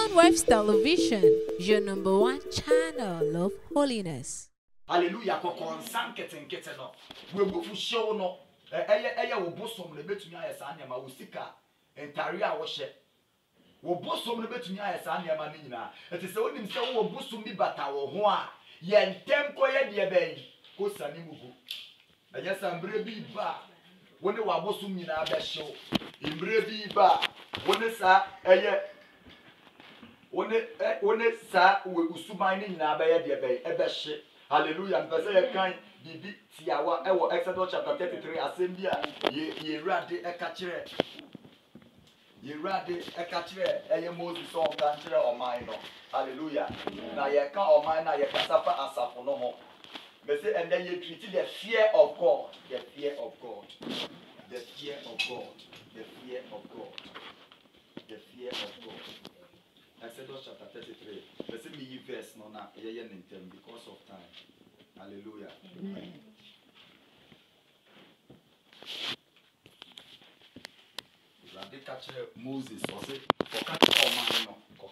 Sunwives Television, your #1 channel of holiness. Hallelujah. Kokon kete no. We bufu show no. Eye wo bosom le betumi ayesa anyama wo sika entare a wo hye. Wo bosom le betumi ayesa anyama ni nyina. Eti se wonim se wo bosom bi bata wo ho a ye ntem koye de ben ko sani mugu. Eye sambre bi ba. Woni wa bosom nyina ba hyew. Imbre bi ba. Woni sa eye woni sa we usuman ni nyina ba ye de ben ebe hye. Hallelujah. Because you can be tiawa ewo Exodus chapter 33 assembly ye rade ekachire. Ye rade ekachire eye Moses on kanchire o man no. Hallelujah. Na ye ka o man na ye kasafa asafo no ho. Me say and then you treat the fear of God, the fear of God. The fear of God. The fear of God. The fear of God. Exodus chapter 33. Let's see me verse no na because of time. Hallelujah. Amen. Rade catcher Moses or say for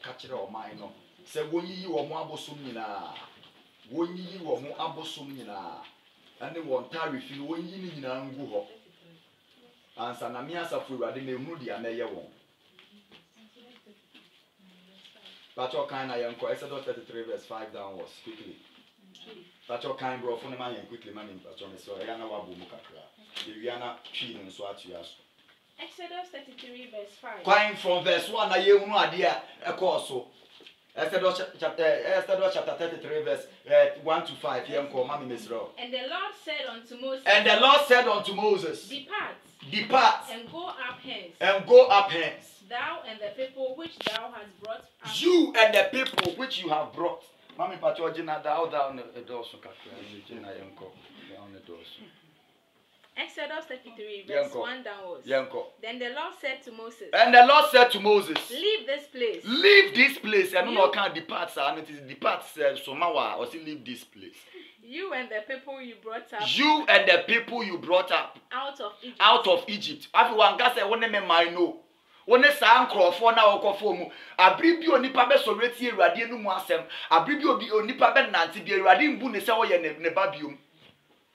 catcher or mine. Say when you or more abosom nyina. When you or more abosom nyina. And they want tariff you when you need na ngu ho. Ansa na miasa fu rade na emu dia na ye won. That's your kind of young Exodus 33 verse 5 downwards quickly. That's your kind bro for the man quickly man in Pastor so Yana Wabu Mukakra. The Yana Chin and Swat Yasu. Exodus 33 verse 5. Quine from verse 1 a year no idea a course so. Exodus chapter 33 verse 1 to 5 young call Mammy Miss Row. And the Lord said unto Moses. And the Lord said unto Moses. Depart. And go up hence. And go up hence. Thou and the people which thou hast brought up. You and the people which you have brought. Mami Patrojina thou down the doors. Exodus 33 verse 1 downwards. Then the Lord said to Moses. And the Lord said to Moses. Leave this place. Leave this place. And no can depart, sir. And it is depart, sir. So Mawa or leave this place. You and the people you brought up. You and the people you brought up. Out of Egypt. Out of Egypt. Everyone can say one name I know. One sa nkrofo na okofo mu abribi onipa be soreti Awurade enu mu asem abribi onipa be nante bi Awurade mbu ne se wo ye ne babiom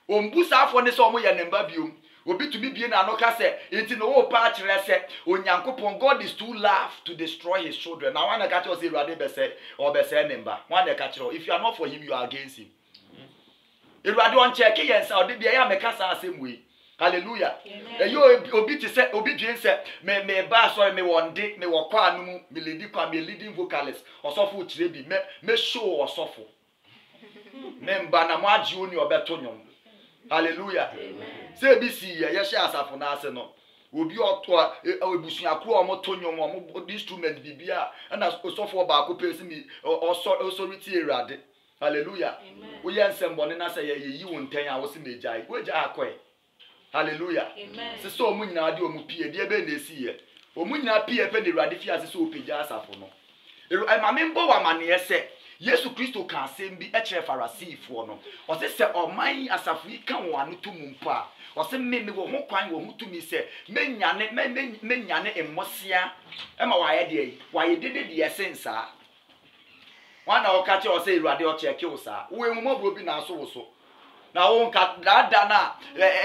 ombu sa afo ne se omo ye ne babiom obi tumi bie na no ka se enti no wo pa kire se onyankopon God is too love to destroy his children. Now one ka kire se Awurade be se or be se ne mba one ka kire if you are not for him you are against him. Awurade on check yensa odi bia ya meka sa asem we. Hallelujah. You obi dwen say me ba sorry me one day me wo kwa anu mu me leading vocalist osofo kire bi me show osofo member na mo agi oni obeto nyom. Hallelujah. Say bi si ye hye asafo na ase no obi oto ebusua kro o mo to nyom o mo instrument bibia na osofo ba ko pesi mi authority Awurade. Hallelujah. Wo ye nsembone na say ye yi wo nten a wo se mejai wo ja akoe. Hallelujah. Amen. Sister omunyina ade omupie de ebe na esi ye. Omunyina pie pe ne Awurade fi ase so opegya asafo no. Ma membo wa mane se Yesu Kristo kan asem bi e kire Farisifo no. O se oman asafo yi kan wo anu to mumpa. O se me wo ho kwan wo hu tumi se menyane emmosia e ma wa ye de wa ye dede de esensa. Wana o ka che o se Awurade o cheke wo sa. Wo emumo bro bi na aso wo so. Na won ka da na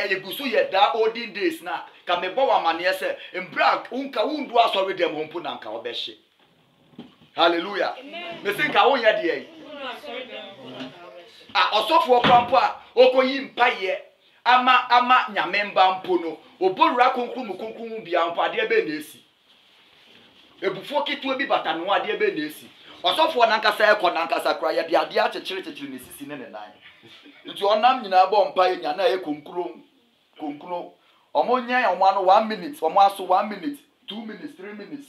egusu ye da olden days na ka me bo wa mane se embra unka wundu asori dem hompu na nka obehye. Hallelujah. Me say ka won ye de yi osofo kwampo a okoyi mpaye ama nyamemba mpo no oborura konkrum bia mpo ade ebe na esi ebufo kitu bi bata no ade ebe na esi osofo na nkasa ekọ na nkasa kra ye de ade achechire ne sisi ne nan. Nti onam nyina bo mpa nya na e konkro omo nya omo anu 1 minute omo aso 1 minute 2 minutes 3 minutes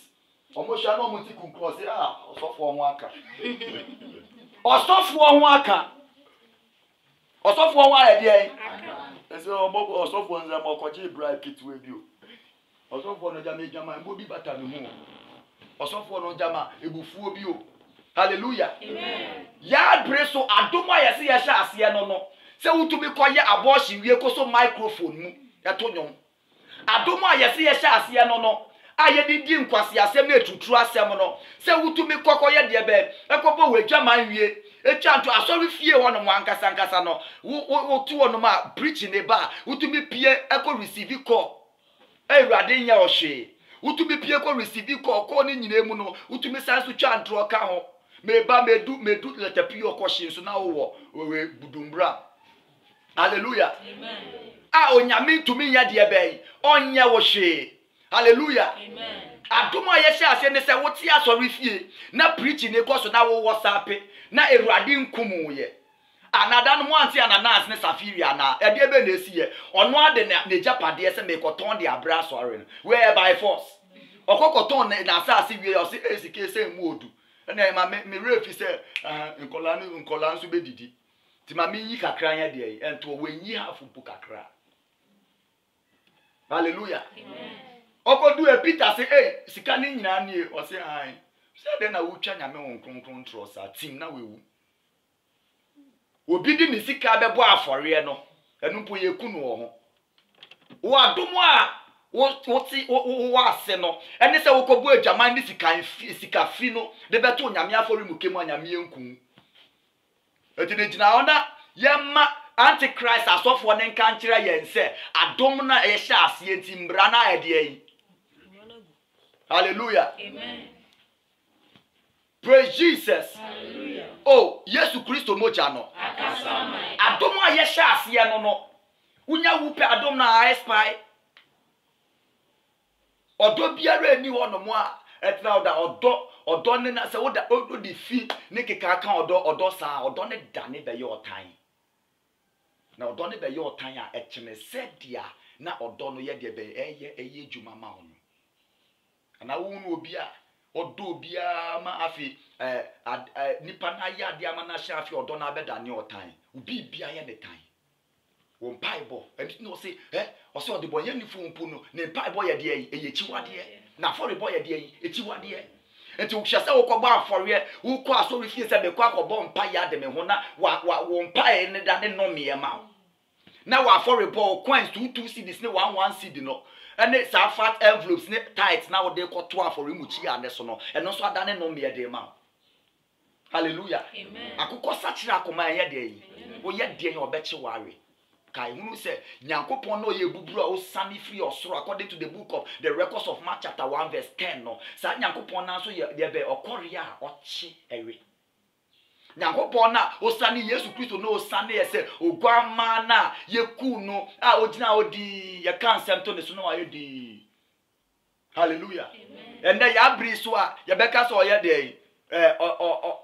omo sha no mo ti konkro se osofo ho aka osofo ho aka osofo ho aya de ese omo osofo nza mo koje bribe kitwe bi o osofo no jama mbo bi bata me hu osofo no jama ebufuo bi o. Hallelujah. Amen. Ya breso adoma yesi ya sha ase no se wutubi koye abortion wie ko so microphone mu ya to nyom adoma yesi ya sha ase no ayedi di nkwasi asem na tuturu asem no se wutumi kokoye de be ekobo wadwaman wie echanto asori fie wono mo ankasa no wotu wono ma preaching ne ba wutumi pie eko receive call ewrade nya ohwe wutumi pie ko receive call ni nyina mu no wutumi sanso chantro ka ho meba medu letapi okoshin so na wo we budumbra. Hallelujah. Amen. Onyame tumi nya de be onye wo hwe. Hallelujah. Amen. Adumo ye sha ase ne se woti asori fie na preaching ne koso na wo WhatsApp na erade nkumu ye. Anada no anti ananas ne safiria na ede ebe na esi ye. Ono ade na japade se me koton de abra sori no. Where by force. Okokoton na asase wie o se esike se mu odu. Na ma me refi se nkola nso bedidi. Ti ma me yi kakra nya de ento wenyi hafu bu kakra. Hallelujah. Amen. Okodu e Peter say sika ni nyina nie o say ai. Say de na wutwa nyame won kronkron trosa tim na wewu. Obi di ni sika bebo afore no. Enu mpo ye kunu wo ho. Wo adomo a wo ase no. Ene se wokobu adwaman ni sika fi no de beto nyame afore mu kemu nyame enku. Etine gina ona yemma Antichrist asofo ne nka nkyere yense adom na ye sha ase enti mbra na ede yi. Hallelujah. Amen. Praise Jesus. Hallelujah. Oh, Yesu Kristo moja no. Akasama. Adom a ye sha ase no. Unya wupe adom na spy. Odo biara ni wono mo a etra oda odo ne na se woda odo di fi ne keka kan odo sa odo ne dane be ye otan. Na odo ne be ye otan a ekene sedia na odo no ye de be eye djuma ma ono. Ana wonu obi a odo obi a ma afi nipa na ya de ama na sha afi odo na beda ne otan. Obi bia ye ne tan. Won Bible and no say o say odi boy ye ni fu mpu no ne Bible ye de eye chiwade na for boy ye de eye chiwade enti wo hye say wo ko ba afore wo ko asori fie se be ko akobọ mpa ya de me ho na wo mpa ye ne da ne no me ma na wo afore boy coins 22 cedis ne 11 cedi no ene sa fat envelopes ne tight na wo de ko to afore mu chi ade so no eno so ada ne no me de ma. Hallelujah. Amen. Akukọ sachira akoma ye de yi wo ye de ye obechi ware kai hunu se nyankopon no ye buburu a o sani free osoro according to the book of the records of Mark chapter 1 verse 10 no sa nyankopon na so ye be okoria ochi ewe nyankopon na o sani Yesu Kristo no o sani ye se ogwama na ye ku no a ogina odi ye kan semto ne so no ayo di. Hallelujah. Amen. And then ya bri so a ye beka so ye de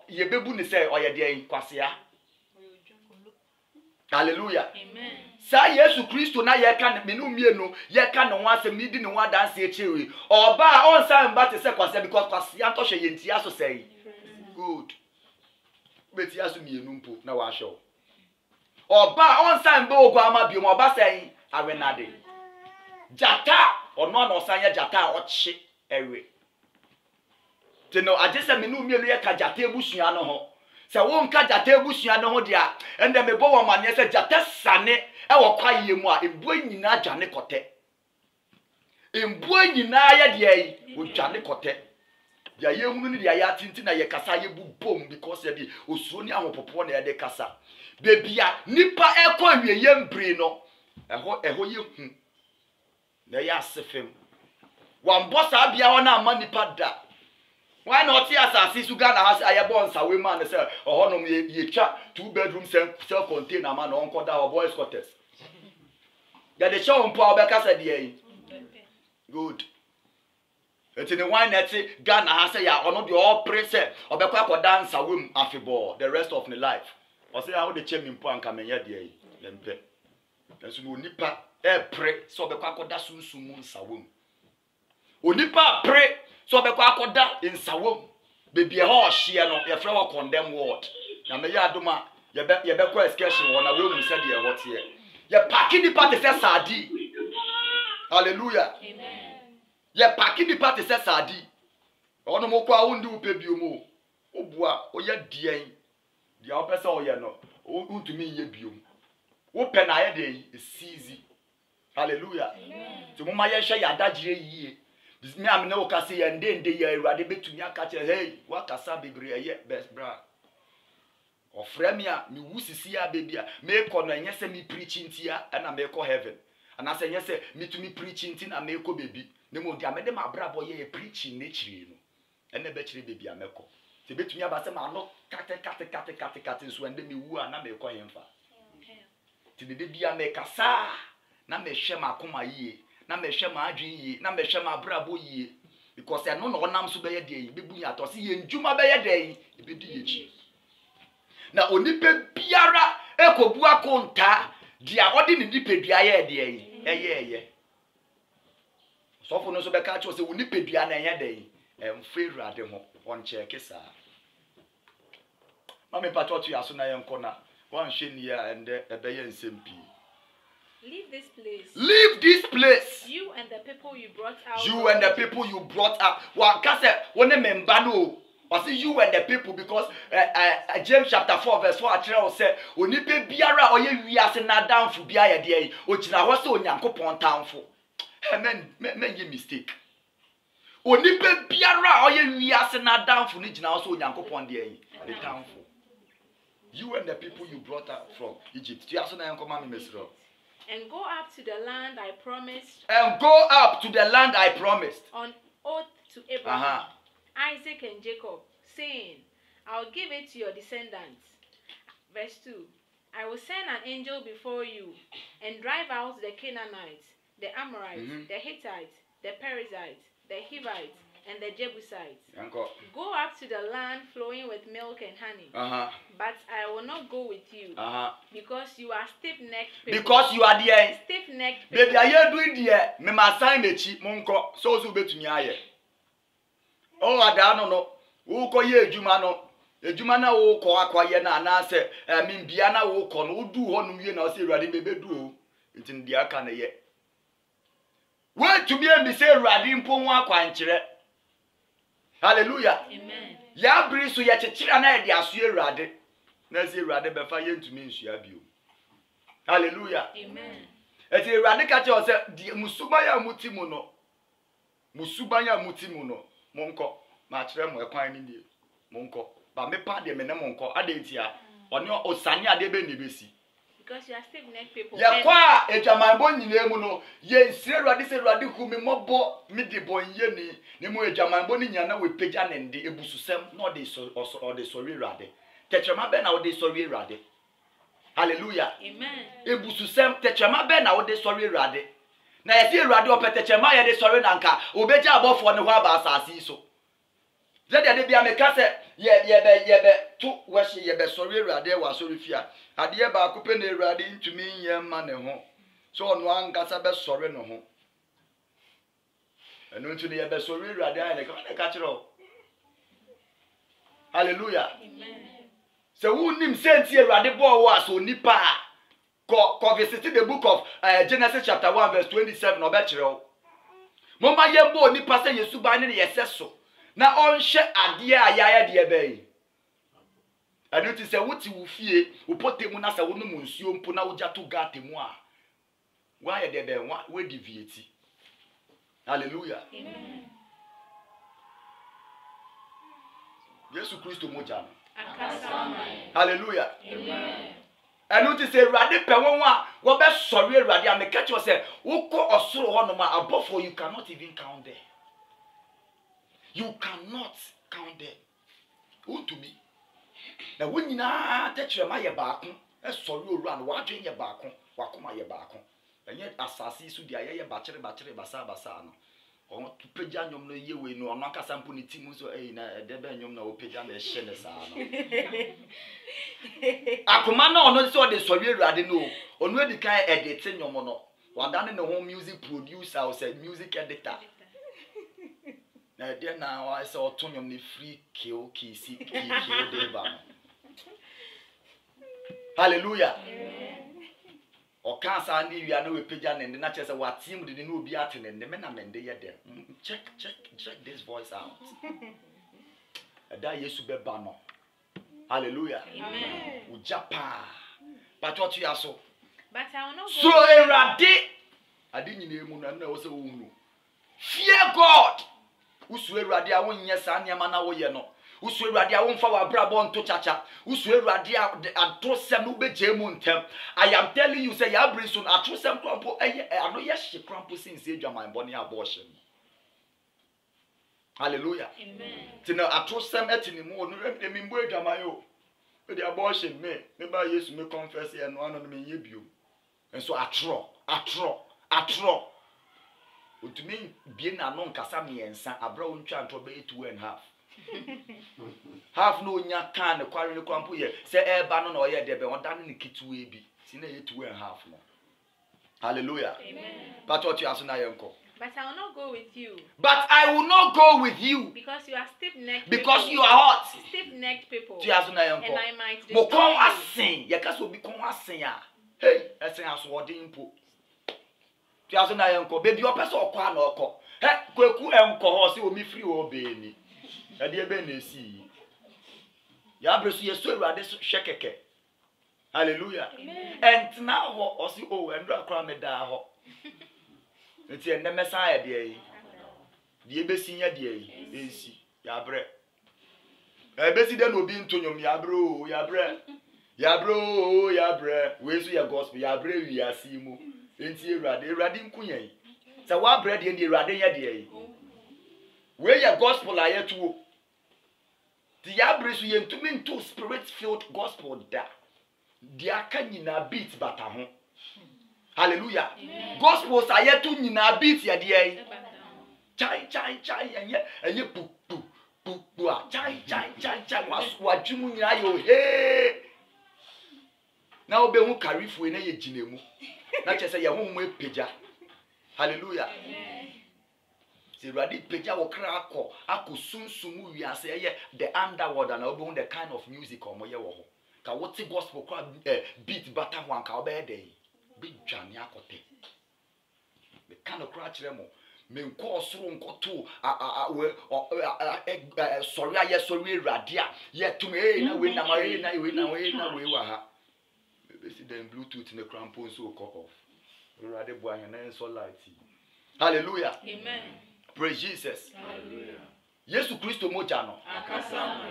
ye bebu ni se oye de kwasea. Hallelujah. Amen. Sa Yesu Kristo na ye kan me no mienu ye kan no asem mi di ne wa dance echiwi oba on san ba te se kwase because kwase anto hwe yenti aso sei good beti aso mienu mpo na wa hwe oba on san ba ogwa ama biom oba sei awenade jata ono na osan ye jata ochi ewe teno agese me no mienu ye ka jata ebusua no ho se won ka jata ebusua no ho dia ende me bo wa mane se jata sane e wo kwa yemu a embu nyina adwane kote embu nyina ya de yi wo dwane kote ya yehunu ni dia ya tinti na ye kasa ye bu bom because ye di osuro ni ahopopo na ye de kasa bebia nipa ekọ awie ye mbri no eho ye hu na ya sefem wan bossa bia ho na ama nipa da. Why not here as Uganda has a born sa woman and say, oh, no, ye chat 2 bedroom self contained a man on Koda or boys' quarters. That the show on Paul Becca said, good. It's in the wine that say Ghana has a ya or not the all praise or Becca or dance a woman after ball the rest of the life. Or say how the champion point coming here, dear. There's no nipa pray so Becca or dasun sumun sa woman. Onipa pray so be kwa akoda insawom bebi e ho hye no ye frɛ wo condemn word na me ya adoma ye be kwa excursion wona we mu se de e hote ye paki ni party se sadi. Hallelujah. Amen. Ye paki ni party se sadi ono mo kwa wundi upe biomo obua oye dien dia opese oye no utumi ye biom wo pe na ye de esizi. Hallelujah. Amen. To mo ma ye hwe ya dagire yie this me am no ka say and then dey Awurade betumi aka che hey wakasa bebre ye best bra ofre me a me wusisi a baby a me ko no enye se me preaching tia na me ko heaven ana se enye se me to me preaching tia na me ko baby ne mo dia me de ma bra boy ye preaching na chiri no ene be chiri baby a me ko te betumi aba se ma no kate so ende me wu a na me ko yemfa ti de bia me kasa na me hwe ma akoma yie na me hwe ma adwen yie na me hwe ma bra bo yie because eno no nam so be ye de yi bebu ya to se ye ndwuma be ye de yi e be di ye chi na onipe biara ekobu akonta dia odi ni nipadua ye de yi eye so fo no so be ka cho se onipadua na ye de yi emfe Awurade ho on check sa mama patrot ya so na ye nkona wan hwe ni ya ende ebe ye nsempi. Leave this place. Leave this place. You and the people you brought out. You and the people you brought up. Well, cause when the membano, I see you and the people because James chapter 4 verse 4 actually said, "Onipe biara oye wiase na downfo bia ye de yi, ogina ho se onyankopon tamfo." Amen. Men ye mistake. Onipe biara oye wiase na downfo ni gina ho se onyankopon de yi, the downfo. You and the people you brought up from Egypt. You also na yankoma me mesro. And go up to the land I promised. And go up to the land I promised. On oath to Abraham, Isaac, and Jacob, saying, I'll give it to your descendants. Verse 2. I will send an angel before you and drive out the Canaanites, the Amorites, the Hittites, the Perizzites, the Hivites, and the Jebusites. Go up to the land flowing with milk and honey. But I will not go with you. Because you are stiff-necked people. Because you are the stiff-necked people. Baby, are you doing the me ma sign me chi monko so betumi aye. Oh ada no. Wo ko ye adwuma no. Adwuma na wo ko akwaye na na se me bia na wo ko no du ho no wie na se Awurade me bedu o. Ntin dia aka na ye. We tumi e mi se Awurade mpo ho akwankyere. Hallelujah. Amen. Ya bri so ye chechira na ye de aso Awurade. Na se Awurade be fa ye ntumi nsua bio. Hallelujah. Amen. Eti Awurade ka che o se musubanya mutimu no. Musubanya mutimu no. Monko ma kire mo ekwan ni die. Monko ba me pa de me ne monko ade ntia. Oni osane ade be ne besi. Because you are stiff-necked people. Ya kwa ejamanbo nyine mu no ye nsire Awurade se Awurade hu me mobo me de bonye ni mu ejamanbo ni nyana we pagya ne nde ebususem no de so de sorry Awurade. Techema be na wo de sorry Awurade. Hallelujah. Amen. Ebususem techema be na wo de sorry Awurade. Na ye se Awurade opetechema ye de sorry na nka obegya abofo ne ho aba asase so. Zede de bia me ka se ye be to worship ye be sorry Awurade wa sorry fia. Ade ba akupe na Awurade ntumi nyema ne ho. So ono ankasa be sorry no ho. Eno ntu ne ye be sorry Awurade aye ne ka kire. Hallelujah. Amen. So who nim senti Awurade bo wo aso nipa ko visit the book of Genesis chapter 1 verse 27 obe kire o. Moma ye bo nipa se Yesu ba ne yeseso na onhye ade a yaya de ebe yi. Anu ti se wuti wo fie wo potemu na se wo no nsuo mpo na wo jato gatemu a wa ye de be we deviate. Hallelujah. Amen. Yesu Kristo moja. Hallelujah. Amen. Anu ti se Awurade pe won a wo be sori Awurade a me catch you say wo ko osoro ho no ma above for you cannot even count there. You cannot count there. Who to me? Na wonyina techere ma ye baako e sori owura no wa dwen ye baako wa koma ye baako. Enye asasi su dia ye ba kire basa no. On to pagya nyom no ye we no ono akasa mpo ne timu so na de be nyom na o pagya na ehye ne saa no. Akoma na ono so de sori Awurade no ono edi kan edit nyom no. Wada ne ho music producer or say music editor. Na de na wa say oto nyom ne free kill de ba. Hallelujah. Amen. O kansa ni wia na we pagya ne na chese wa team de ne obi ate ne me na mende ye de. Check this voice out. Ada Yesu be ba no. Hallelujah. Amen. Ujapa. But what you are so. But I will not go. So Awurade ade nyina emu na wo se wo hunu. Fear God. Uswe radia won nyesa niama na wo ye no. Uswe radia won fa wa brabo nto chacha. Uswe radia atrosem no beje mu ntem. I am telling you say ya bring so atrosem krampo ano ye hye krampo since adwaman bone abortion. Hallelujah. Amen. Tina atrosem etini mu no emi mbo adwaman yo. We the abortion me ba Yesu me confess ye no ano no me ye bio. Enso atro. Utumi bie na no nkasa miensa abra wontwa nto be 2.5. Half no nya kan ne kware ne kwampo ye se eba no na oye de be wonda ne kitu e bi si na ye 2.5 no. Hallelujah. Amen. But what you ask na yenko. But I will not go with you. But I will not go with you. Because you are stiff-necked. Because you are hot. Stiff-necked people. And I might destroy you. You can so be ya. Hey, esen aswode impo. Tu aso na yenko baby o pese okwa na okọ. He kweku enko ho se omi free o be ni. E de be na esi. Ya bresu yeso Awurade so hwekeke. Hallelujah. Amen. And now ho osi o endu akra me da ho. Enti enne mesa ya de yi. Die besi nya de yi. Esi. Ya bre. E besi de no obi ntonyom ya bro, ya bre. Ya bre. We so ya gospel ya bre wi asimu. Enti Awurade nkunyan. Sa wa bre de ndi Awurade ya de yi. We ya gospel ayetuo. Ti ya bre so ye ntumi nto spirit filled gospel da. Dia ka nyina beat bata ho. Hallelujah. Amen. Gospels ayetu nyina beat ya de yi. Chai enye pu chai wadwumu nyina yo he. Na obe hu karifu na ye ginemu. Na chese ye hu mu epeja. Hallelujah. Amen. Se Awurade peja wo kra akọ sunsumu wiase ye the underworld and obe hu the kind of music omo ye wo ho. Ka wote gospel kwa beat bata ho anka obe dey. Be dwane akote. The kind of cry chiremo. Me nko osoro nkoto sorry aye sorry radia ye tumi na we na we wa ha. See them Bluetooth in the crampon so cut off. Rade boy and so light. Hallelujah. Amen. Praise Jesus. Hallelujah. Yesu Kristo moja no.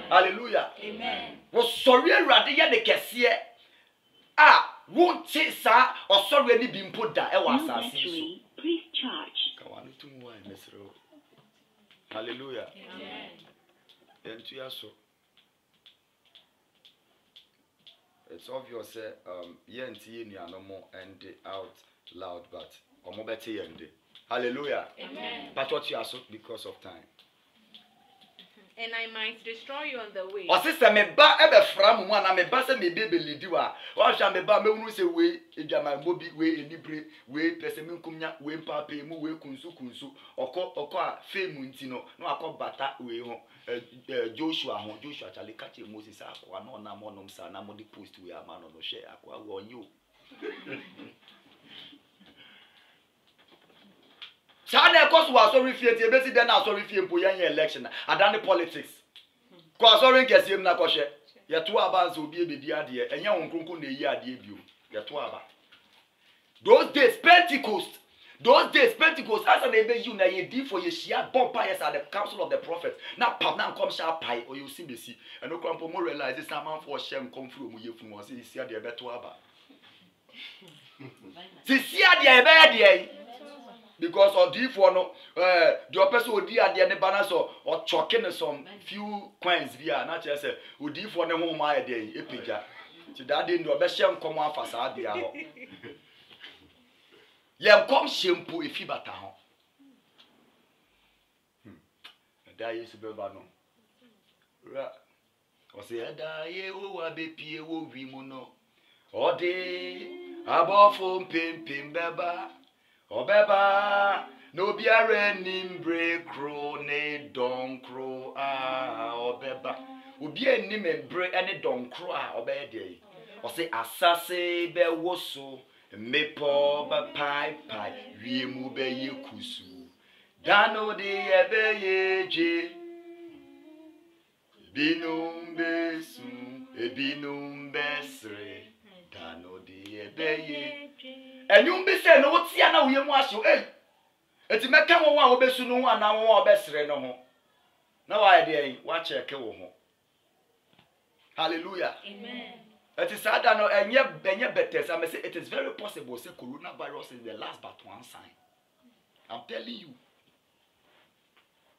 Hallelujah. Amen. Wo sorry rade ye de kese won't say sa or sorry ni bimpo da e wa asase so. Please charge. Kawanu tumu wa mesro. Hallelujah. Amen. Entu ya so. It's obvious yenti ni anomo and out loud but omobeti yende. Hallelujah. Amen. But what you are so because of time. And I might destroy you on the way. O sister me ba ebe fra mu na me ba se me be lidi wa. O hwa me ba me hunu se we edwama mobi we enibre we pese me nkumnya we papa mu we kunsu okọ a fame nti no na akọ bata we ho Joshua chale kache Moses akwa na na monom sa na mo di post we ama no share akwa wo nyu. Chana ekosu wa sorry fie tie besi den na sorry fie mpo yen election adane politics. Ko sorry nkese m na kohwe. Ye to aba nso obi ebedi ade enye wonkonko na eyi ade bio. Ye to aba. Those days Pentecost as an ebe you na ye di for ye shia bompa yes at the council of the prophet. Na pam na come sha pai or you see besi. And no krampo mo realize this man for shem come through mu ye fun o say sia de ebe to aba. Sia de ebe de because on the for no the person odi ade ne bana so or choking some few coins via na che say odi for ne ho ma ade epeja ti that day no be shem come afasa ade a ho yem kom shempo efi bata ho da yesu be ba no ra o se da ye wo wa be pie wo wi mu no ode abofo mpempem beba obeba no biare nimbre kro ne donkro obeba obi anim embre ene donkro obede o se asase be woso mepo ba pai wiemu be yekusu dano de ebe yeje binum besu ebinum besre dano de ebe ye enyum bi se no wotia na woyemu ahye eti meka wo wa obesu no ho ana wo obesere no ho na wa de wa check wo ho hallelujah Amen. it is sad no enye better I say it is very possible say coronavirus is the last but one sign. I'm telling you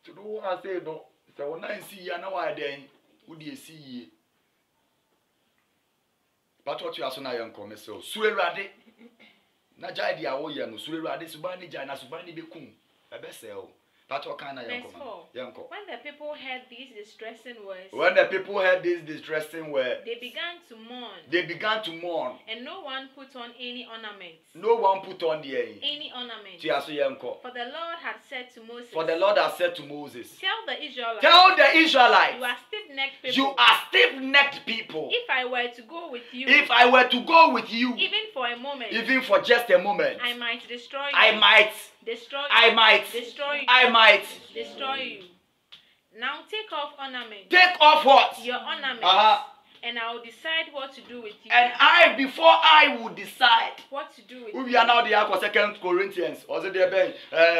to do I say no so when I see ya na wa de wo de see ye but what you are so na yan come so suerade na jai dia wo ye no suerade subani jai na subani bekum ebe se o. Verse 4. When the people heard these distressing words, they began to mourn. And no one put on any ornaments. Any ornament. For the Lord had said to Moses, Tell the Israelites, you are stiff-necked people. If I were to go with you, even for a moment, even for just a moment, I might destroy you. I might destroy you. Now take off ornaments. Take off what? Your ornaments. And I will decide what to do with you. And before I will decide what to do with you. We are now the 2 Corinthians. Also there ben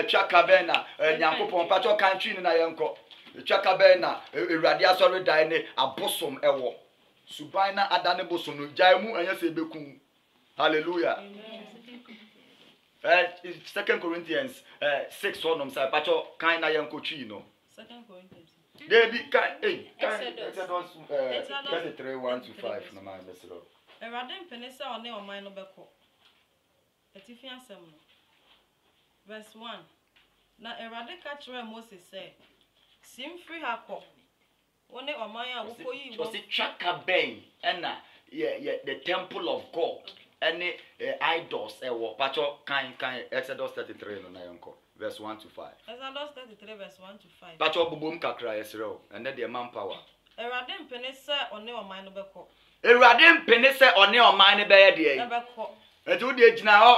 Chakabena, Nyankopon patcho country na yenko. Chakabena, Ewurade asori dan ne abosom ewo. Suban na adane bosom no jaimu anya se bekum. Hallelujah. Amen. 2 Corinthians 6 on say patcho kan na yenko twi no. 2 Corinthians. They be Exodus 33 1 to 5 no man mesro. Ewurade mpene se one oman no beko. Etifi asem no. Verse 1. Na Ewurade ka kire Moses say, "Sim free hako. One oman a wo koyi wo." So see Chakaben na the temple of God. Any idols ewo patcho kan Exodus 33 no na yonko verse 1 to 5. Exodus 33 verse 1 to 5. Patcho bubum kakra yesrew and the manpower. Ewurade mpene se one oman no beko. Ewurade mpene se one oman ne beye de yi. Beko. Enti wo de gina ho.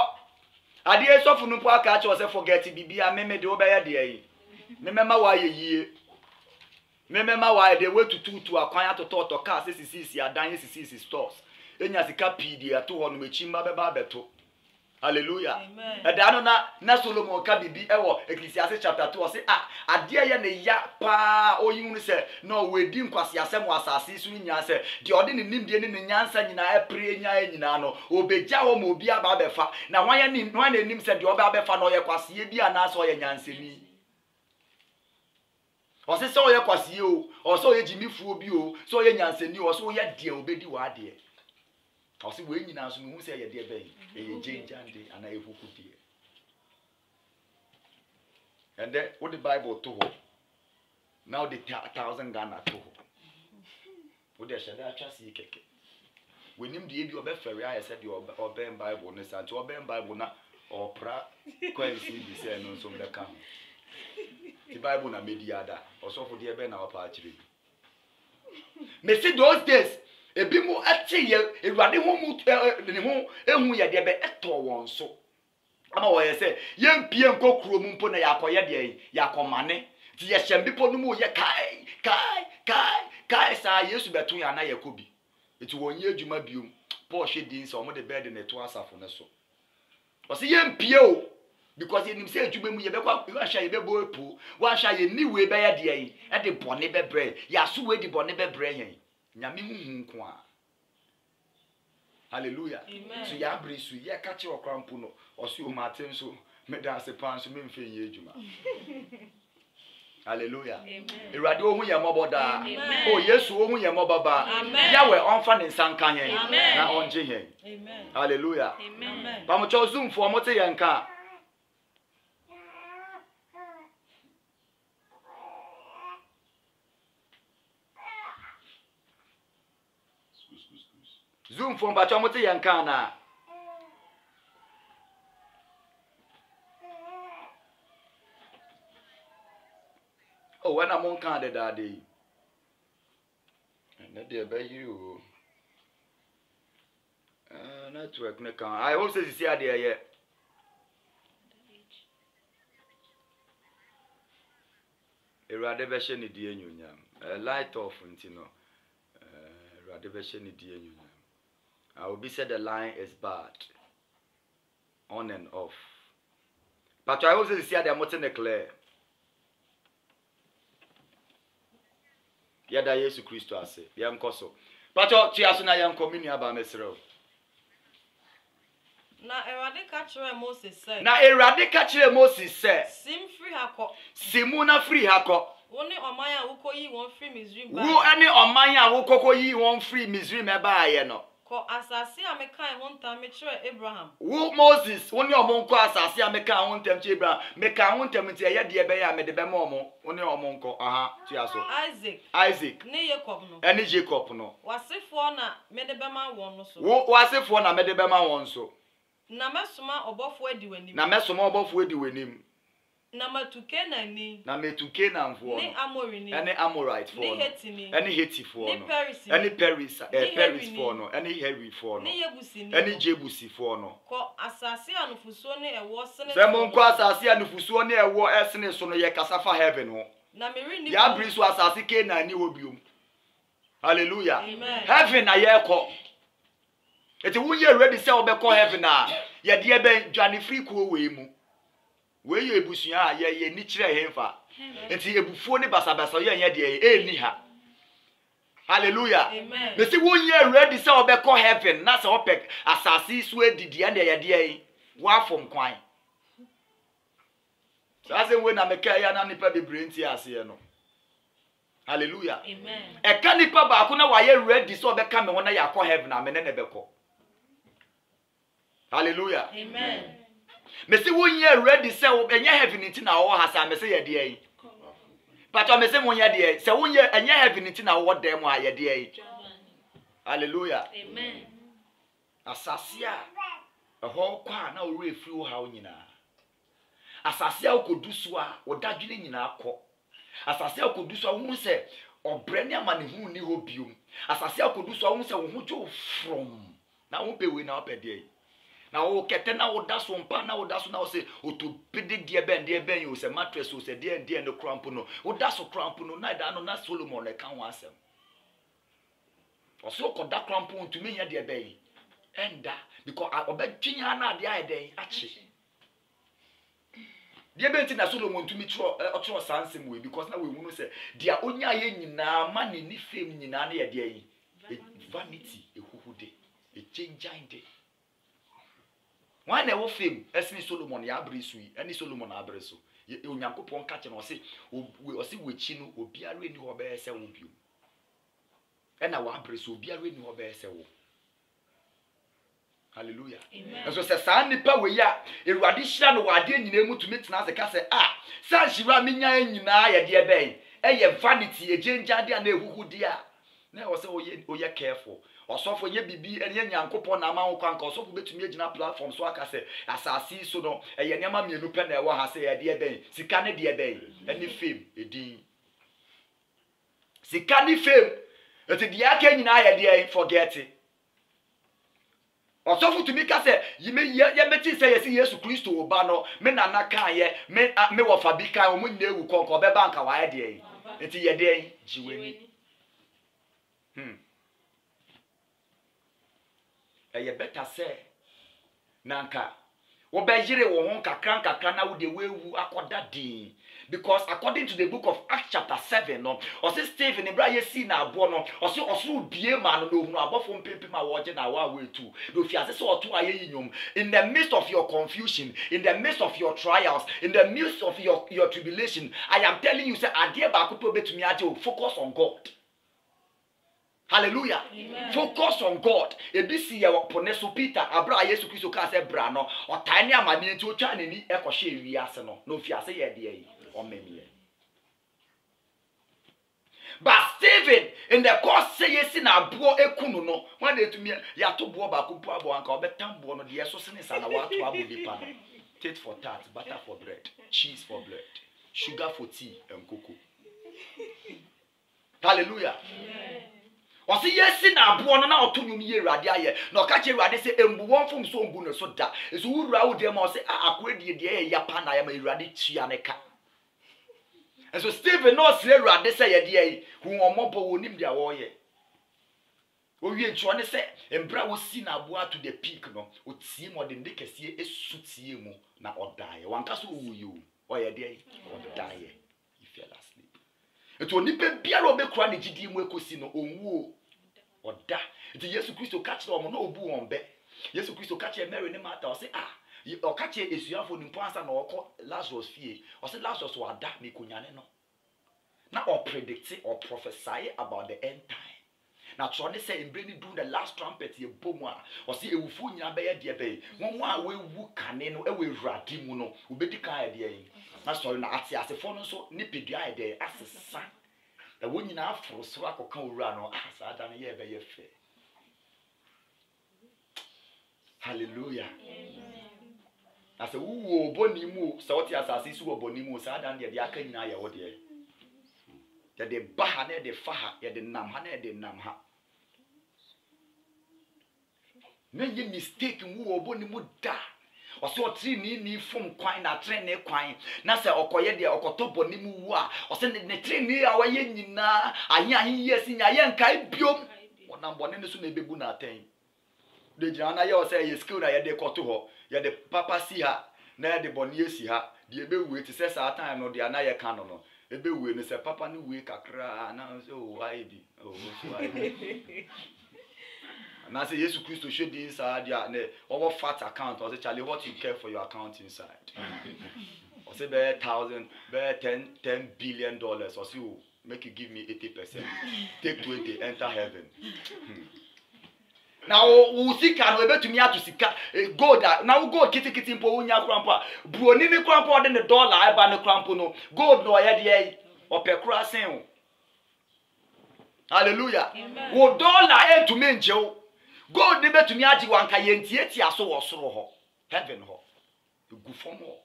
Ade esofu no po aka che se forget bibia meme de wo beye de yi. Memema wa yeyie. Memema wa de wetututu akwan atoto car sisi adan sisi stores. Enya sika pidi ato ho no mechimba beba beto. Hallelujah. Amen. Edano na Solomon ka bibi ewo Ecclesiastes chapter 2 say ade ye ne ya pa oyihunu se no wedi nkwase asem asase su nya se de ode ne nimdie ne nyansa nyina apre nya nyina no obegya wo ma obi aba befa na hwan ne hwan na nim se de oba befa no ye kwase bi ana so ye nyansemi o se so ye kwase o so ye jimifuo bi o so ye nyanseni o so ye de obedi wa de I see when you now who say a dear bay, a Jane Jandy, and a Fukuti. And then what the Bible told now the 1,000 Ghana told. Would they shall just see cake? When him the you obey ferry, I said you obey Bible, and to obey Bible or pra, quite see the same on some the come. The Bible na mediada, or so for the Ben our party. May see those days. Ebi mu ati ye Ewurade ho mu ne ho ehu ye de be eto won so ama wo ye se ye mpie nkokuro mu mpo na yakoye de yakomane ti ye hyembipo no mu ye kai sa Yesu beto ya na yakobi eti wonye adwuma biom Paul hwedin se omo de bed na to asafo ne so o se ye mpie o because ye nim se adwuma mu ye be kwa hwa ye be bo epu wa hwa ye niwe be ye de e de bone be bre ya so we de bone be bre yen nyame hunhun kwa hallelujah. Amen. So ya bre su ye ka che okrampo no o so o maten so me da se pan so me mfe ye adwuma hallelujah. Amen. Ewurade ohun ye moboda Amen. o Yesu ohun ye mobaba Amen. yawe onfa ne nsanka yen Amen. na onje yen. Amen. Hallelujah. Amen. Ba mo cho zoom fo mo te yen ka Zoom phone ba chomo te yanka na. Oh, when I'm on can the daddy. And that they be you. Network ne kan. I also see there yet. Erade be she ni die nyunyam. Light off ntino. Erade be she ni die nyunyam. I will be said the line is bad. On and off. But I also see the mountain clear. Yada Yesu Christo ase. Yam koso. But you asu na yam communion aba mesro. Na Erade ka kire Moses say. Na Erade ka kire Moses say. Sim free hako. Simuna free hako. Woni oman a ukoyi won free Misrim ba. Wo ani oman a wo kokoyi won free Misrim e ba aye no. Ko asase a me kan ho ntam me kire Abraham. Wo Moses woni omon ko asase a me kan ho ntam kire Abraham. Me kan ho ntam nti eye de be ya me de be ma omo. Woni omon ko aha tia so. Isaac. Ne Jacob no. Ani Jacob no. Wasefo na me de be ma won no so. Wo wasefo na me de be ma won so. Na mesoma obofo adi wanim. Na mesoma obofo adi wanim. Na matuke na ni. Na metuke na mfo no. Ni Amori ni. Any Amorite for no. Ni Heti ni. Any Heti for no. Ni Paris. Any Paris for no. Any Harry for no. Ni Yebusi ni. Any Jebusi for no. Ko asase anufuso ne ewo sene. Se mon ko asase anufuso ne ewo esene so no ye kasafa heaven ho. Na meri ni. Ya brisu asase ke na ni obium. Hallelujah. Amen. Heaven na ye ko. Eti wo ye ready say obekọ heaven na ye de ebe dwane free ko we mu. We ye ebusuan a ye ni kire hemfa. Enti ebufuo ne basabasa ye de eni ha. Hallelujah. Amen. Me say wo ye ready say obekọ heaven na say opek asase so edidi ande ye de wa fom kwan. So as we na meka ya na nipa bebre nti ase no. Hallelujah. Amen. E ka nipa ba ko na wa ye ready say obeka me wona ya akọ heaven na me ne beko. Hallelujah. Amen. Me say one year ready say enye heaven nti na wo hasa me say ye de yi. But me say one year de say one year enye heaven nti na wo dem a ye de yi. Hallelujah. Amen. Asase a ho kwa na wo refri wo ha nyina. Asase a okodu so a wo dadwene nyina akọ. Asase a okodu so a wo say obre ne amane hu ni ho biom. Asase a okodu so a wo say wo ho jo from. Na wo pe we na wo pe de yi. Na wo kete na wo da so mpa na wo da so na wo se otopede de ben yo se mattress o se de no cramp no wo da so cramp no na da no na Solomon e kan wa asem o so ko da cramp ntumi nya de ben enda because obetwinya na de aye den achi de ben ti na Solomon ntumi tro sansem we because na we hu no se dia onya ye nyina ma ne ni fem nyina na ye de yi vanity ehuhude e changeinde. Why never fame? Esni Solomon ya abresu yi, eni Solomon abresu. Onyankopon ka che no se we chi no obiara ni ho be ese wo bio. E na wa abresu obiara ni ho be ese wo. Hallelujah. Amen. So se sa nipa we ya Ewurade hira no wade nyina mu tumi tena se ka se sa hira menya nyina ya de ben. Eye vanity ejenja de na ehuhudi a. Na wo se oye careful. Osofo ye bibi enye nyankopon na ma nkwa nka osofo betumi agina platform so aka se asasi so no eye niam mienu pe na ewo ha se ye de ben sika ne de ben eni fame edin sika ni fame eti de aka nyina ye de forget it. Osofo tumi ka se ye meti se ye si Yesu Kristo oba no me na naka ye me wo fa bi kan o mu nyina ewu konko be banka wa ye de eti ye de jiweni. Eye better say nanka wo be yire wo hon kakran na wo de wewu akoda din because according to the book of Acts chapter 7 no o say Stephen ibra ye si na abo no o say oso bie ma no hunu abofo mpempe ma wo je na wa wetu do fi ase so oto aye yinyom in the midst of your confusion, in the midst of your trials, in the midst of your tribulation. I am telling you say ade ba ko to betumi age, focus on God. Hallelujah. Amen. Focus on God. Ebisi ya poneso Peter abra Yesu Kristo ka se bra no otane amane nti otwa nani ekoshe wi ase no no fi ase ye de yi o memie. But Stephen in the course say yesi na abo ekunu no wan etumi ya to bo ba ko pu abo anka obetam bo no de yeso sene sa na wa to abo dipa no. Tate for tat, butter for bread, cheese for bread, sugar for tea and cocoa. Hallelujah. Amen. Osi yesi na abo no na otonwum ye Ewurade aye na okache Ewurade se embu wonfom so mbu no so da eso wura wo de ma o se akoredie de ye yapa na ya ma Ewurade tua ne ka. And so Stephen no se Ewurade se ye de ye hu omobo wonim dia wo ye. Owie nchone se embra wo si na aboa to the peak no otie mo de ndekesie esutie mu na odae wanka so wuyo oye de odae you fell asleep eto nipa biara obekura ne gidi mu ekosi no onwuo oda enti Yesu Kristo ka kire omo na obu won be Yesu Kristo ka kire Mary ne Martha o se o ka kire esuafo nimpo ansa na okọ Lazarus fie o se Lazarus wa da me konyane no na o predict or prophesy about the end time. Now trying say in bringing do the last trumpet ye bomwa or see a wufu nyina be ye de be won wa we wu kane no e we wradi mu no ubedi kan ye de na so na ate asefo no so ni pedua ye de asesa da won nyina afro so akoka owura no asa da no ye be ye fe. Hallelujah. Amen. Ase wu oboni mu so what asase su oboni mu sa da de aka nyina ye wo de de baha na de faha ye de nam ha na de nam ha na ye mistake mu oboni mu da o se o tri ni fom kwan na tre ne kwan na se okoye de okotobo ni mu wu a o se ne tre ni a wa ye nyina ayan yes nya ye nkai biom wona mbone ne so na ebebu na aten de jina na ye o se ye skill na ye de koto ho ye de papa si ha na ye de boni esi ha de ebewu eti se sa time no de ana ye kan no ebe we no se papa ni we kakra na so why bi so why na say Jesus Christ show the inside there na over fat account or say Charlie what you care for your account inside or say be 1000 be 10 billion dollars or say make you give me 80% take 20 enter heaven. Now we see can we betumi ato sika gold now gold kiti mpo unya krampo buoni ni krampo de ne dollar eba ne krampo no gold no ye de opekura sen. Hallelujah. Wo dollar etumi nje gold ni betumi agi wanka ye ntie aso wo soro ho heaven ho gu fom ho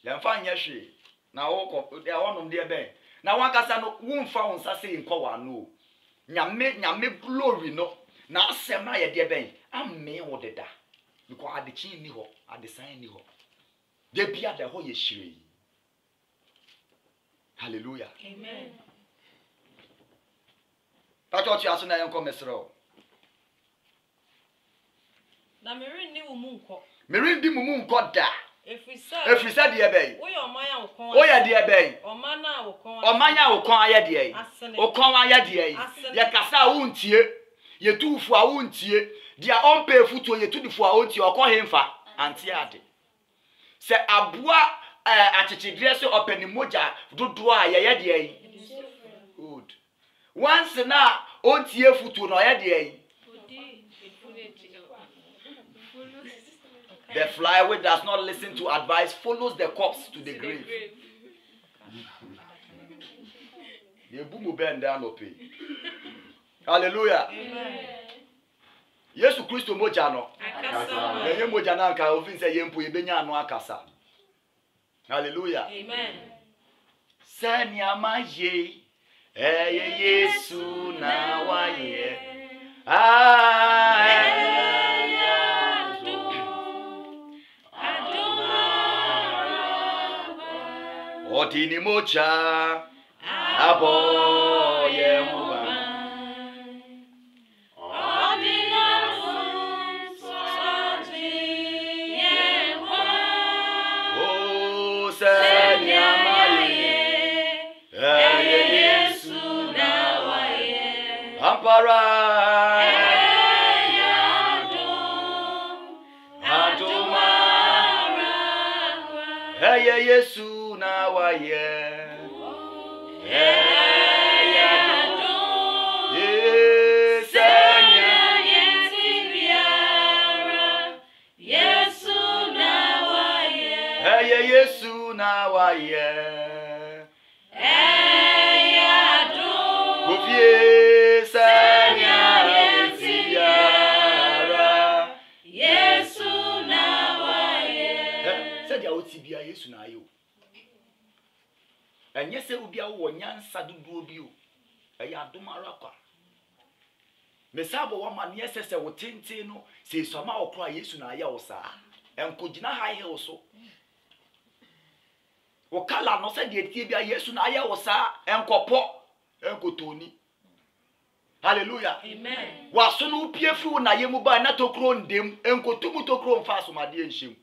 yamfa nya hwe na wo ko de wonom de ben na wankasa no wumfa wonsa se nko wa no nyame glory no na asema ye de ben amme wo deda because adechi ni ho adesan ni ho de bia de ho ye hire. Hallelujah. Amen. Pacho aso na yenko mesro na merindi mu mu nko da efrisa de ben wo ye de ben omanya wo kon aye de wo kon aye de ye kasa wo ntie ye tufu a wo ntie dia onpe futuo ye tudifu a wo ntie okọ hemfa antie ade se aboa achichidre so openi moja dodo a ye de good once na ontie futuo no ye de the fly which does not listen to advice follows the corpse to the grave. Hallelujah. Amen. Yesu Kristo moja no. Akasa. Ye moja na nka ofin se yempo yebenya no akasa. Hallelujah. Amen. Sani amaye Yesu na waye. Otini mocha aboye muba o senya maye Yesu na waye ampara Yesu na waye Yesu na waye Gofie sanya yetibiara Yesu na waye said ya otibia Yesu na ayo enye se obia wo nyansa dudu obi o eya adomara kwa mesabo wa ma ne sese wo tenten no se soma okra Yesu na aya wo sa enkogina high hill so o kala no se de tie bia Yesu na aya wo sa enkopo enkotoni. Hallelujah. Amen. Waso no pie fi wo na yemu ba na tokro ndem enkotumu tokro mfa asomade enhyem.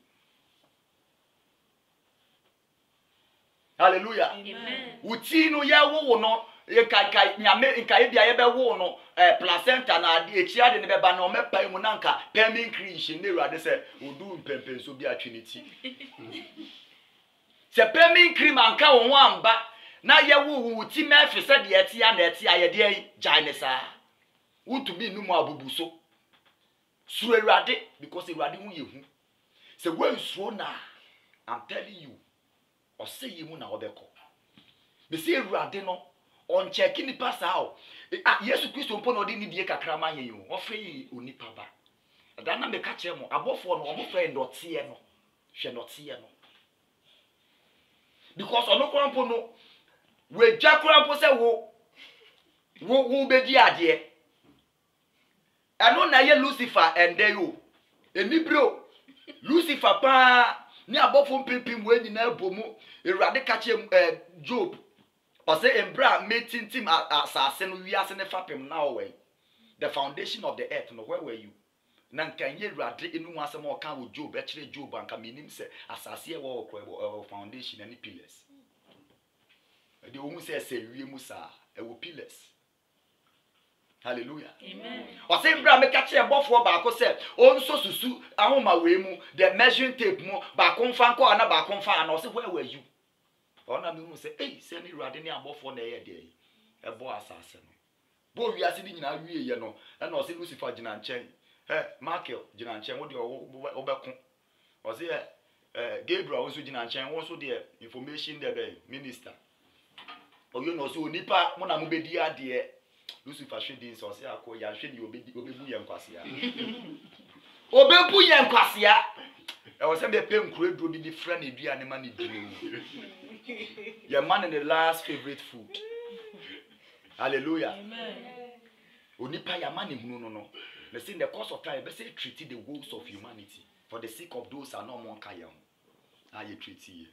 Hallelujah. Amen. Uti no ye wo no nka nyame nka ye bia ye be wo no placenta na ade echi ade ne beba na o mepa mu na nka pemi increase ne ruade se odu mpempenso bi atwiniti. Se pemi cream anka wo amba na ye wo uti mefi se de etia na etia ye de janesa. Utumi numu abubuso. Suru ruade because ruade hu ye hu. Se we suru na I'm telling you or say ye mu na obeko. Be say ruade no on checking the pass out. Yesu Christo mpo no de ni die kakra ma ye yo. Ofre onipa ba. Da na me ka che mo abofo no omo friend otie no. Hwe no tie no. Because ono kwampo no we dwa kwampo se wo be di ade. Ano na ye Lucifer ende yo. Enibro Lucifer pa ni abofo mpempem we nyina bomu Ewurade ka che Job. Or say embra meeting team asase no wiase ne fapem na we. The foundation of the earth no where were you? Na nkanye Ewurade enu asem o kan wo Job e kire Job anka menim se asase e wo ko foundation and pillars. The wo mu se wie mu sa e wo pillars. Hallelujah. Amen. Or say embra me ka kire bofo ba ko se onso susu ahoma we mu the measuring tape mu ba konfa nko na ba konfa na o say where were you? Ona me hu say say ni Ewurade ni abofo na ye de ebo asase no bo wiase ni nyina wie ye no na o say Lucifer gina nchen Michael gina nchen wo de obekun o say Gabriel wo so gina nchen wo so de information de be minister o yo no so onipa mo na mo bedi ade Lucifer hwedi so say akọ ya hwedi obebu ye nkwase ya obebu ye nkwase ya e wo say me pe nkuro duro bi di friend eduane ma ni duro. Your man in the last favorite food. Hallelujah. Amen. Onipa your man in no. Let's say in the course of time, let's say treating the woes of humanity for the sake of those are no more kaya. How you treat ye?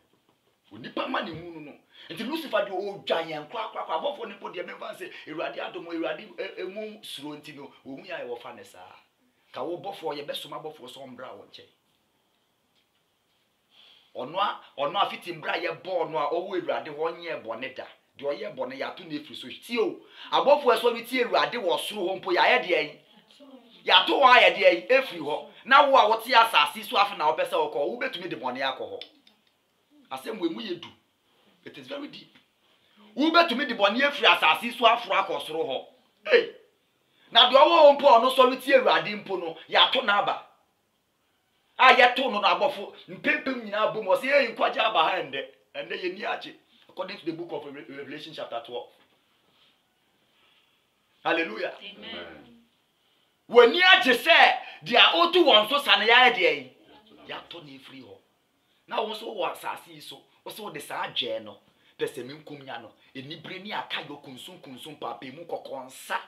Onipa man in no. Until Lucifer the old giant kwa for nipo the member say Ewurade adomo Ewurade emu suro ntino ohu ya e wo fa nesa. Ka wo bofo ye besoma bofo so mbra wo nche. Ono afiti mbra ye bo no a owo Ewurade ho nye bone da de oye bone ya to na efri so ti o abofo eso bi ti Ewurade wo soro ho mpo ya ye de yi ya to wa ye de yi efri ho na wo a wote asasi so afa na wo pese wo ko wo betumi de bone akọ ho asem we mu yedu. It is very deep. Wo betumi de bone efri asasi so afro akọ soro ho hey na de owo mpo ono so ti Ewurade mpo no ya to na aba ayeto no na abofo mpempem nyina abom o say nkwaja aba ha ende ye ni ache according to the book of Revelation chapter 12. Hallelujah. Amen. When ni ache say dia otu won so san ya de ya to na free ho na won so wa asase so o so de sa adwe no pese minkum nya no enibre ni aka yo kunsun papa mu kokonsa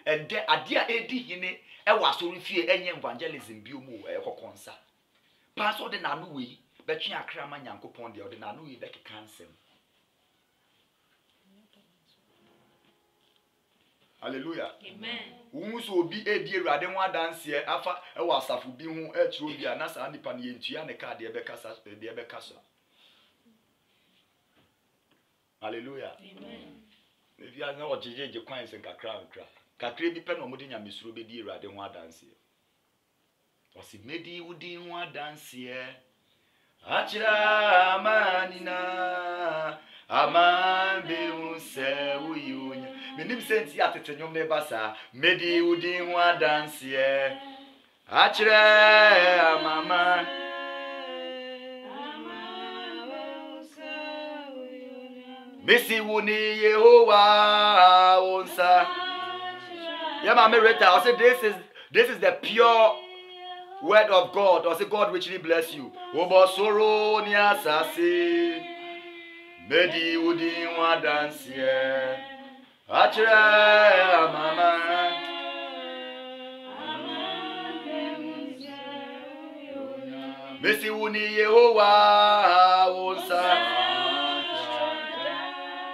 ende ade a edi hine e wa so refie enye evangelism bi omu e kokonsa paso de nanu we betwe akra ma nyankopon de nanu we be kansem. Hallelujah. Amen. Unso obi edi Ewurade ho adanse afa e wa asafu bi ho e kiro bi ana sa nipa ne yentua ne ka de be kasa de be kasa. Hallelujah. Amen. If you are not jeje kwan sen kakra kakra bi pe no mo de nyamesuro be di Ewurade ho adanse. Osi medi udi ho adanse achira manina amambe unse uyunya menim senti atetenyom ne basa medi udi ho adanse achira mama Missy wuni Yehovah onsa. Yeah, my Rita, I said this is the pure word of God. I say God richly bless you. Obo soro ni asase. Medi wudi wa dance. Achira mama. Missy wuni Yehovah onsa.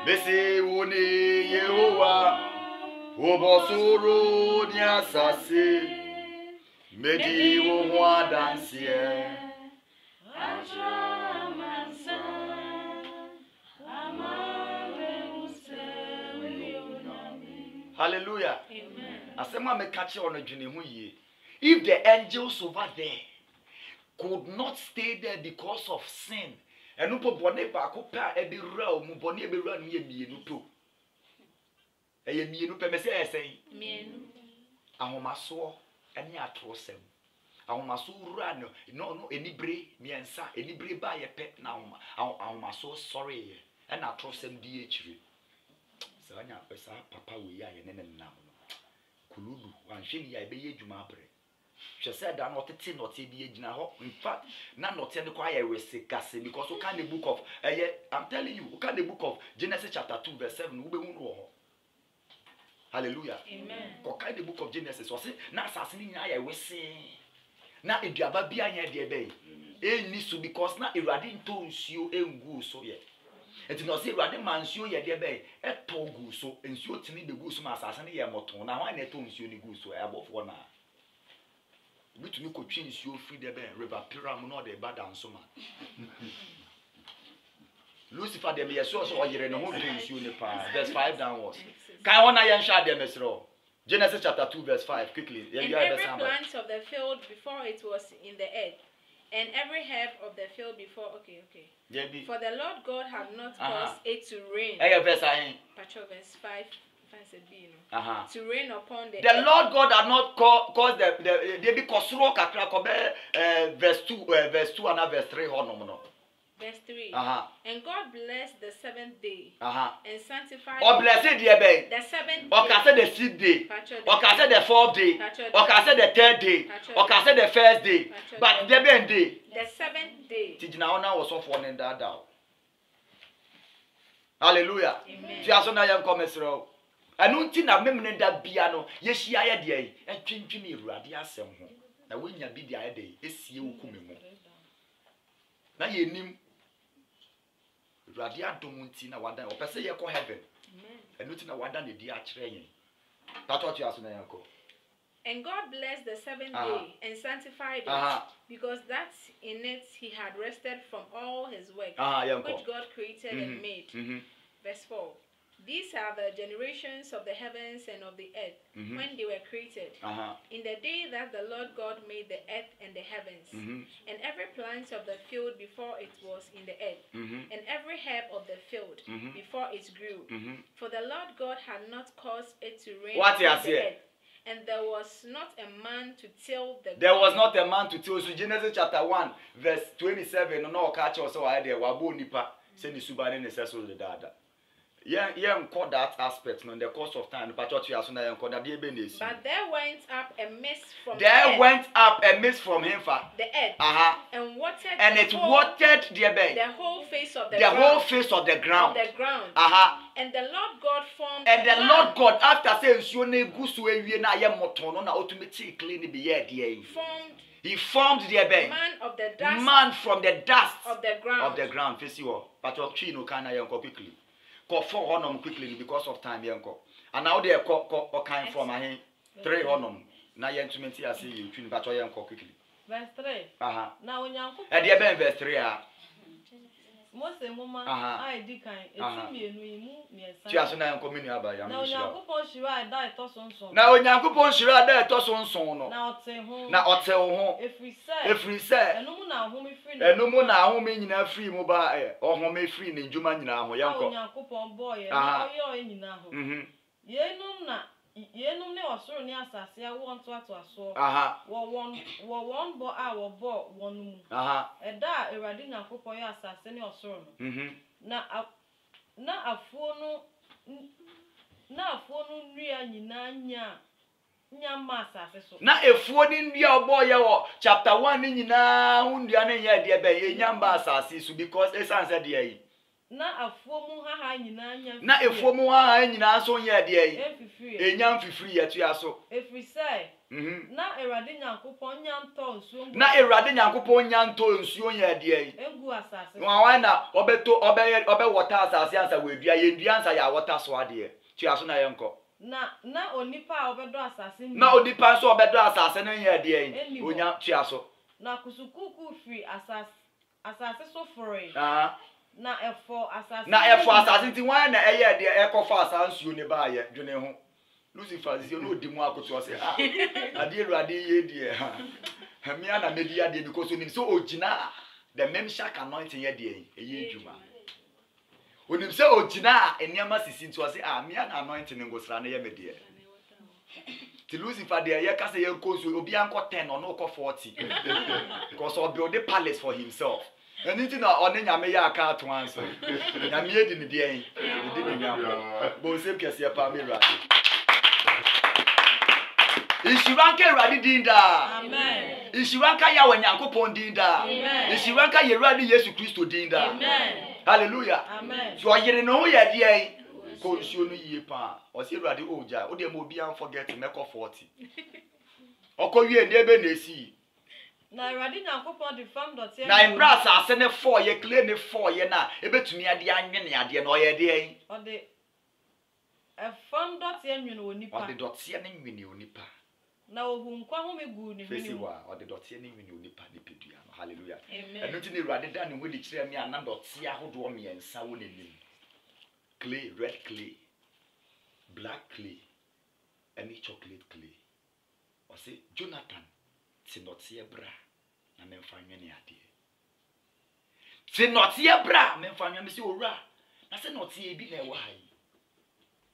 Bese woni Yehowa Obosoro ni asase Medi wo ho dansie Hallelujah. Amen. Asema me catch on adwene ho ye. If the angels over there could not stay there because of sin, enu po bone ba ko pa e be ra mu bone e be ra no ye mienu to. E ye mienu pe me se esen. Mienu. Ahomaso ene atrosem. Ahomaso ra no enibre miensa enibre ba ye pe na ahomaso sorry ye. E na atrosem di echire. Sanya pesa papa we ya ye ne nam no. Kululu wanhwe ya ebe ye dwuma abre. She said that not te not be agina ho. In fact, not ne kwa ya resekase because you can the book of I'm telling you, you can the book of Genesis chapter 2 verse 7 ube hu no. Hallelujah. Amen. Ko the book of Genesis so say na asase ni nya ya wese. Na eduaba bia nya de ebe. Eni so because na Ewurade nto nsuo engu so ye. Enti no say Ewurade mansuo ye de ebe eto gu so nsuo tini be gu so ma asase ni ye moton na hwan na eto nsuo ni gu so e abofo na. Betumi ko twi nsuo free de ben river piram no de bad anso ma. Lucifer de me yeso so oyere ne ho de nsuo ne pa verse 5 downwards. Kan wona ye nhwa de mesro. Genesis chapter 2 verse 5 quickly. And every plant of the field before it was in the earth, and every herb of the field before for the Lord God had not caused it to rain. Verse 5 to rain upon the earth. Lord God had not caused the be kosuro kakra ko be verse 2 and verse 3 hono no. Verse 3. And God blessed the seventh day and sanctified blessed the seventh day. The sixth day. The fourth day. The third day. The first day. But the day. The seventh day. Tijina ona was off one in that down. Hallelujah. Amen. Ti aso na yam komesro. Anu nti na memne da bia no yehia ye de yi. Entwentwene Ewurade asem ho. Na wonya bi dia ye de esie okume mu. Na ye nim Ewurade adom nti na wadan opese ye ko heaven. Amen. Anu nti na wadan ne di a kire yen. That's what you aso na yanko. And God blessed the seventh day and sanctified it, because that in it he had rested from all his work, which God created and made. Verse 4. These are the generations of the heavens and of the earth when they were created, in the day that the Lord God made the earth and the heavens, and every plant of the field before it was in the earth, and every herb of the field before it grew. For the Lord God had not caused it to rain on the earth, and there was not a man to till the ground. There was not a man to till. So Genesis chapter 1 verse 27 no catch us so I there wabo nipa say ni subane ne seso de dada. Yeah, call that aspect no in the course of time. But what you are saying, but there went up a mist from him for the earth, and watered and it watered the whole face of the ground. Whole face of the ground. And the Lord God formed. And the Lord God, after saying, "You ne gusu ewie na ye motono na automatically ni be ye He formed the man of the dust. Man from the dust of the ground. Of the ground. Face you. But what you know can I quickly. Call 4 honum quickly because of time yanko. And now they call kind from my 3 honum. Now you intimate I see you twin but yanko quickly. Verse 3. Now when yanko. And the ben verse 3 Most woman I did kind. It's me and me. Just na yanko mini aba ya. Now yanko shira die toson. Now yanko shira die toson no. Now te ho. Na ote ho. If we say. Enu na ho me free. Enu mu na ho me nyina free mu ba ho me free ne ndwuma nyina ho yanko. Yanko boy na oyo nyina ho. Yenum ne osoro ni asase a won to aso. Wo won bo a wo bo won mu. Eda Ewurade Nyankopon ya asase ne osoro no. Na afuo no nria nyina nya ma asase so. Na efuo ni nria obo ye wo chapter 1 ni nyina hu nria ne ye de be ye nya mba asase so because essence de yi. na afuomu haha nyina nya na efuomu ha nyina so ye de yi efifiri enyam fifiri ye tua so efrisai na Ewurade Nyankopon nya nto nsuo na Ewurade Nyankopon nya nto nsuo ye de yi egu asase no awan na obeto obe water asase ansa we dua ye dua ansa ya water so ade tua so na ye nko na onipa obedo asase na onipa so obedo asase na ye de yi onya tua so na kusukuku free asase so free na efo asase nti wan na eye de ekofa asansuo ne ba ye dwene ho Lucifer zio no di mu akoto se ade Ewurade ye de ha me ana medi ade because onim so ogina the memshak anointing ye de eye dwuma onim se ogina eniama sisi nto se me ana anointing ngosra na ye me de ti Lucifer de ye ka se ye nkoso obi anko 10 or no 40 because he build a palace for himself. Anything on nyame ya aka to answer. Nyame edi ne de yin. Edi ne nyame. Bo se kese ya pa me Ewurade. Ishiranka Ewurade dinda. Amen. Ishiranka ya Nyankopon dinda. Amen. Ishiranka Ewurade Yesu Kristo dinda. Amen. Hallelujah. Amen. So yere no ho ye de yin. Ko nsuo no yie pa. O se Ewurade oja. O de mo obi an forget meko 40. Okowie ndi ebe na esi. Na Ewurade Nyankopon the farm dot here. Na embrace ase ne 4 ye clear ne 4 ye na ebetumi ade anwene ade na oye de yin. O de farm dot here nwene onipa. O de dot ye ne nwene onipa. Na ohu nkwa ho megu ni Fesi wa o de dot ye ne nwene onipa ne pedua no. Hallelujah. Amen. Eno ti ne Ewurade da ne ho de kire me ana dot ye ahodo me ensa wo nenim. Clay, red clay, black clay, and chocolate clay. O se Jonathan ti not ye bra na memfa nwene ade. Ti not ye bra memfa nwene se owura. Na se not ye bi na e wa hai.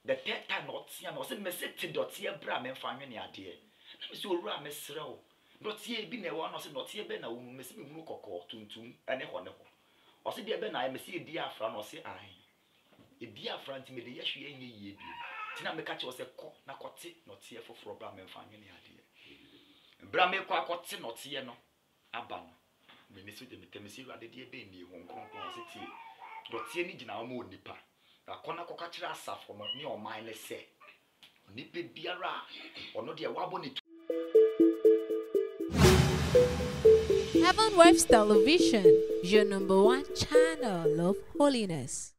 The third time not ye na o se me se ti dot ye bra memfa nwene ade. Na me se owura me sere o. Dot ye bi na e wa na o se not ye be na wo me se me hunu kokko tuntum ene ho ne ho. O se de be na me se edi afra na o se an. Edi afra nti me de ye hwe enye yie bi. Ti na me ka che o se ko na kote not ye foforo bra memfa nwene ade. Bra me kwa akote note no aba no me ne so de metemesi Ewurade de ebe ni ho nkronkron se tie dote ni gina ma onipa akona koka kire asafo no ne o man ne se onipa biara ono de wabo ne Heaven Waves Television, your #1 channel of holiness.